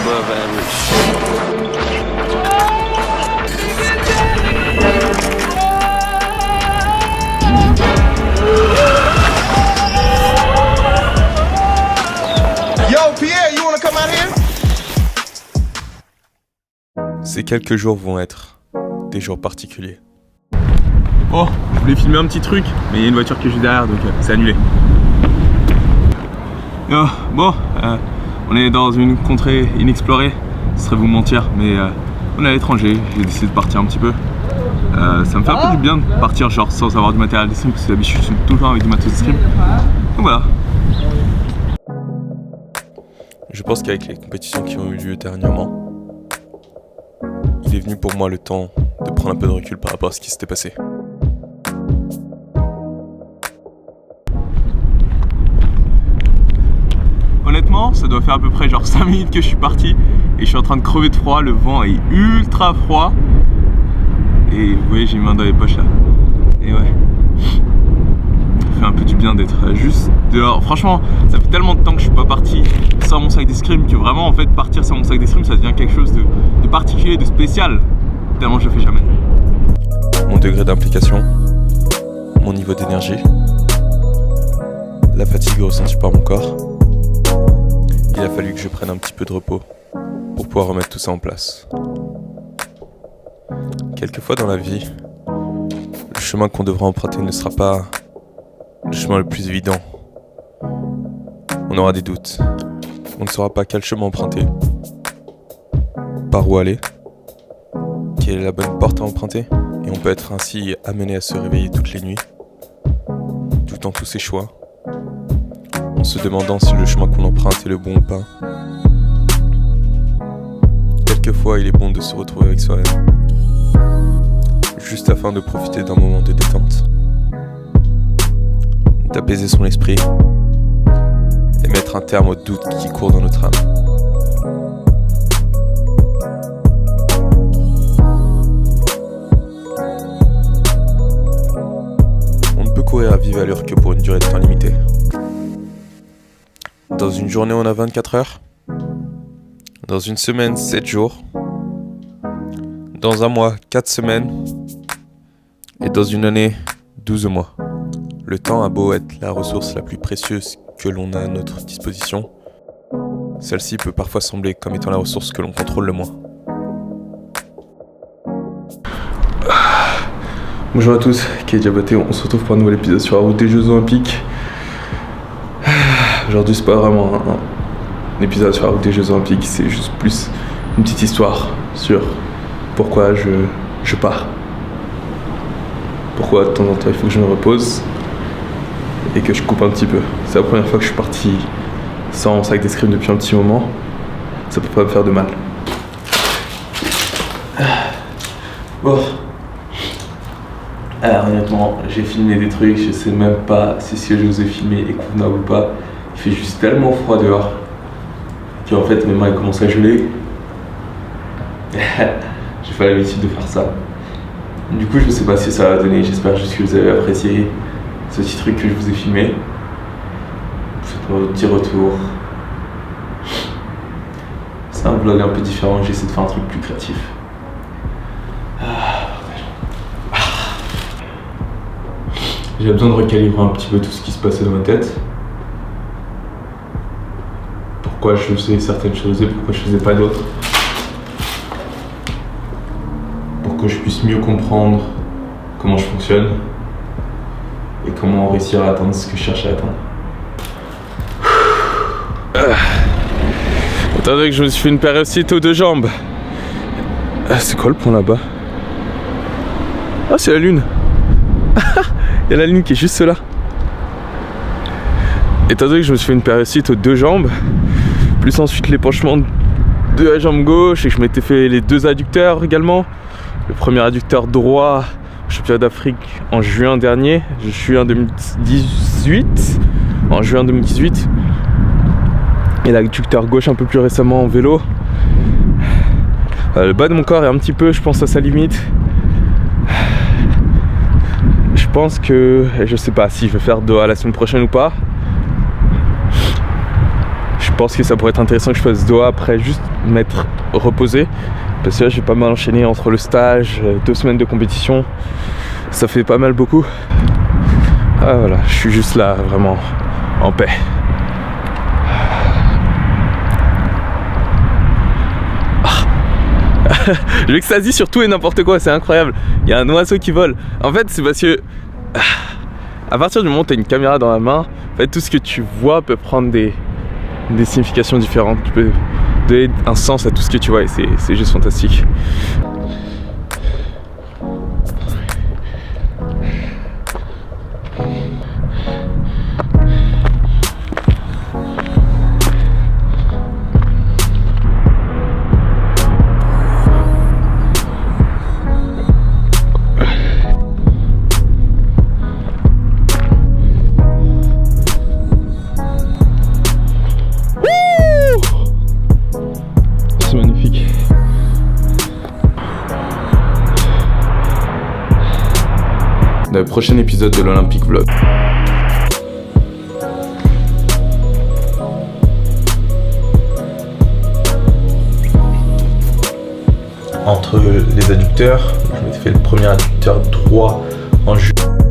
above average. Yo, Pierre, you wanna come out here? Ces quelques jours vont être des jours particuliers. Oh, je voulais filmer un petit truc, mais il y a une voiture qui est juste derrière, donc c'est annulé. On est dans une contrée inexplorée, ce serait vous mentir, mais on est à l'étranger, j'ai décidé de partir un petit peu. Ça me fait un peu du bien de partir genre sans avoir du matériel d'escrime, parce que d'habitude je suis tout le temps avec du matos d'escrime. Donc voilà. Je pense qu'avec les compétitions qui ont eu lieu dernièrement, il est venu pour moi le temps de prendre un peu de recul par rapport à ce qui s'était passé. Honnêtement, ça doit faire à peu près genre 5 minutes que je suis parti et je suis en train de crever de froid, le vent est ultra froid. Et vous voyez, j'ai une main dans les poches là. Et ouais, ça fait un peu du bien d'être juste dehors. Franchement, ça fait tellement de temps que je suis pas parti sans mon sac d'escrime que vraiment en fait partir sans mon sac d'escrime ça devient quelque chose de particulier, de spécial. Tellement je le fais jamais. Mon degré d'implication, mon niveau d'énergie, la fatigue ressentie par mon corps. Il a fallu que je prenne un petit peu de repos pour pouvoir remettre tout ça en place. Quelquefois dans la vie, le chemin qu'on devra emprunter ne sera pas le chemin le plus évident. On aura des doutes. On ne saura pas quel chemin emprunter, par où aller, quelle est la bonne porte à emprunter, et on peut être ainsi amené à se réveiller toutes les nuits, doutant tous ses choix, en se demandant si le chemin qu'on emprunte est le bon ou pas. Quelquefois, il est bon de se retrouver avec soi-même, juste afin de profiter d'un moment de détente, d'apaiser son esprit et mettre un terme aux doutes qui courent dans notre âme. On ne peut courir à vive allure que pour une durée de temps limitée. Dans une journée, on a 24 heures. Dans une semaine, 7 jours. Dans un mois, 4 semaines. Et dans une année, 12 mois. Le temps a beau être la ressource la plus précieuse que l'on a à notre disposition, celle-ci peut parfois sembler comme étant la ressource que l'on contrôle le moins. Bonjour à tous, qui est Diaboté, on se retrouve pour un nouvel épisode sur la route des Jeux Olympiques. Aujourd'hui c'est pas vraiment un épisode sur la route des Jeux Olympiques, c'est juste plus une petite histoire sur pourquoi je pars. Pourquoi de temps en temps il faut que je me repose et que je coupe un petit peu. C'est la première fois que je suis parti sans sac d'escrime depuis un petit moment. Ça peut pas me faire de mal. Bon. Alors honnêtement, j'ai filmé des trucs, je sais même pas si ce que je vous ai filmé est convenable ou pas. Il fait juste tellement froid dehors qu'en fait mes mains commencent à geler. J'ai pas l'habitude de faire ça. Du coup je sais pas si ça va donner, j'espère juste que vous avez apprécié ce petit truc que je vous ai filmé. Faites-moi votre petit retour. C'est un vlog un peu différent, j'essaie de faire un truc plus créatif. J'ai besoin de recalibrer un petit peu tout ce qui se passait dans ma tête. Pourquoi je faisais certaines choses et pourquoi je faisais pas d'autres. Pour que je puisse mieux comprendre comment je fonctionne et comment réussir à atteindre ce que je cherche à atteindre. Attendez que je me suis fait une périostite aux 2 jambes. C'est quoi le point là-bas? Ah, c'est la lune. Il y a la lune qui est juste là. Étant donné que je me suis fait une périostite aux 2 jambes, plus ensuite l'épanchement de la jambe gauche et que je m'étais fait les 2 adducteurs également. Le premier adducteur droit au championnat d'Afrique en juin dernier, juin 2018. En juin 2018. Et l'adducteur gauche un peu plus récemment en vélo. Le bas de mon corps est un petit peu, je pense, à sa limite. Je pense que, je sais pas si je vais faire Doha la semaine prochaine ou pas. Je pense que ça pourrait être intéressant que je fasse Doha après juste m'être reposé. Parce que là j'ai pas mal enchaîné entre le stage, 2 semaines de compétition. Ça fait pas mal beaucoup. Ah voilà, je suis juste là vraiment en paix. Je m'extasie sur tout et n'importe quoi, c'est incroyable. Il y a un oiseau qui vole. En fait, c'est parce que à partir du moment où tu as une caméra dans la main, en fait, tout ce que tu vois peut prendre des significations différentes. Tu peux donner un sens à tout ce que tu vois et c'est juste fantastique. C'est magnifique. Dans le prochain épisode de l'Olympique Vlog. Entre les adducteurs, je m'étais fait le premier adducteur droit en juillet.